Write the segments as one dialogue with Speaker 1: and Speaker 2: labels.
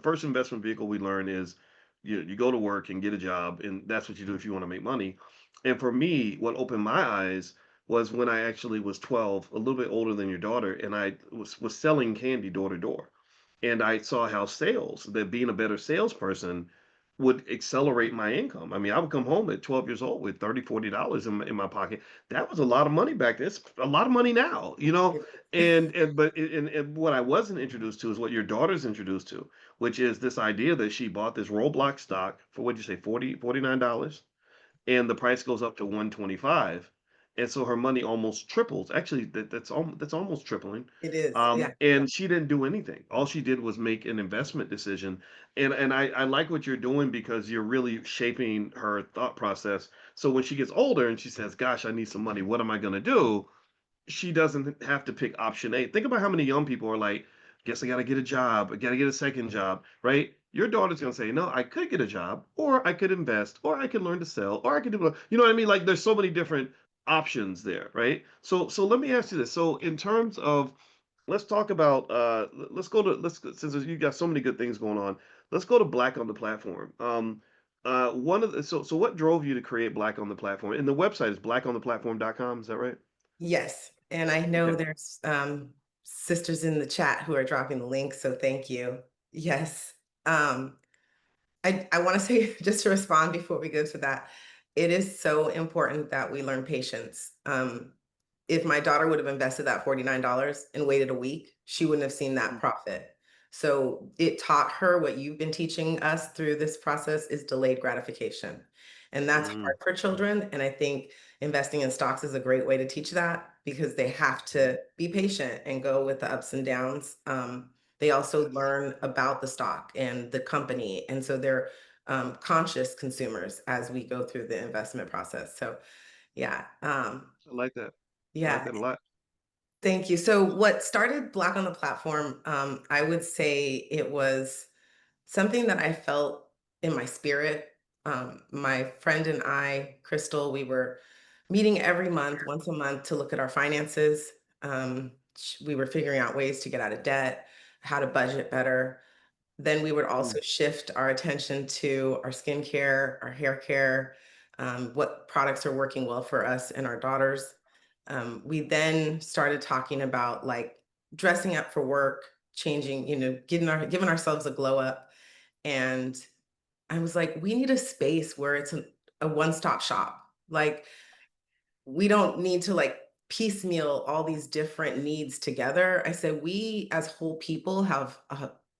Speaker 1: first investment vehicle we learn is you go to work and get a job, and that's what you do if you want to make money. And for me, what opened my eyes was when I actually was 12, a little bit older than your daughter, and I was selling candy door to door. And I saw how sales, that being a better salesperson would accelerate my income. I mean, I would come home at 12 years old with 30, $40 in my pocket. That was a lot of money back then. It's a lot of money now, you know? And what I wasn't introduced to is what your daughter's introduced to, which is this idea that she bought this Roblox stock for, what'd you say, 49 dollars, and the price goes up to 125, and so her money almost triples. Actually, that's almost tripling.
Speaker 2: It is. Yeah.
Speaker 1: And she didn't do anything. All she did was make an investment decision. And I like what you're doing because you're really shaping her thought process. So when she gets older and she says, "Gosh, I need some money. What am I going to do?" She doesn't have to pick option A. Think about how many young people are like, guess I got to get a job. I got to get a second job, right? Your daughter's going to say, no, I could get a job, or I could invest, or I could learn to sell, or I could do, you know what I mean? Like there's so many different options there, right? So let me ask you this. So in terms of, let's talk about, let's go to, since you got so many good things going on, let's go to Black on the Platform. One of the, so what drove you to create Black on the Platform? And the website is blackontheplatform.com. Is that right?
Speaker 2: Yes. And I know
Speaker 1: Okay.
Speaker 2: there's sisters in the chat who are dropping the link, so thank you. Yes. Um, I want to say, just to respond before we go to that, it is so important that we learn patience. If my daughter would have invested that $49 and waited a week, she wouldn't have seen that
Speaker 1: Mm,
Speaker 2: profit. So it taught her what you've been teaching us through this process is delayed gratification. And that's
Speaker 1: mm,
Speaker 2: hard for children. And I think investing in stocks is a great way to teach that because they have
Speaker 1: mm.
Speaker 2: to be patient and go with the ups and downs. They also learn about the stock and the company. And so they're conscious consumers as we go through the investment process. So, yeah.
Speaker 1: I like that. I like
Speaker 2: Yeah,
Speaker 1: that a lot.
Speaker 2: thank you. So what started Black on the Platform, I would say it was something that I felt in my spirit. My friend and I, Crystal, we were meeting every month, once a month, to look at our finances. We were figuring out ways to get out of debt, how to budget better. Then we would
Speaker 1: Mm,
Speaker 2: also shift our attention to our skincare, our hair care, what products are working well for us and our daughters. We then started talking about like dressing up for work, changing, giving ourselves a glow up. And I was like, we need a space where it's a one-stop shop. Like we don't need to like piecemeal all these different needs together. I said we as whole people have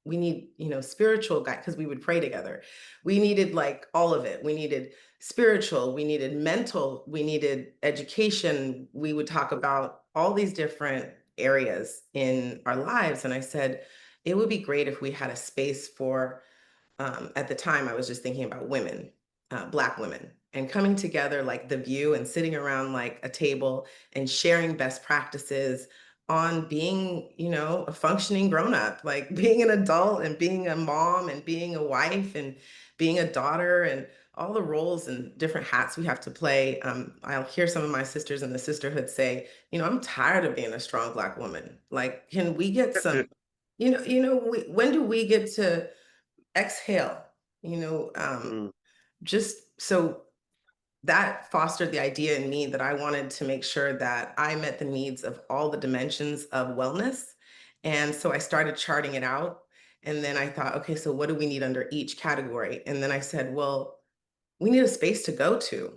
Speaker 2: we need, spiritual guide because we would pray together. We needed like all of it. We needed spiritual, we needed mental, we needed education. We would talk about all these different areas in our lives. And I said, it would be great if we had a space for at the time, I was just thinking about women, Black women, and coming together like The View and sitting around like a table and sharing best practices on being, a functioning grown up, like being an adult and being a mom and being a wife and being a daughter and all the roles and different hats we have to play. I'll hear some of my sisters in the sisterhood say, I'm tired of being a strong Black woman. Like, can we get some, when do we get to exhale, you know, um,
Speaker 1: mm.
Speaker 2: just so that fostered the idea in me that I wanted to make sure that I met the needs of all the dimensions of wellness. And so I started charting it out. And then I thought, okay, so what do we need under each category? And then I said, well, we need a space to go to.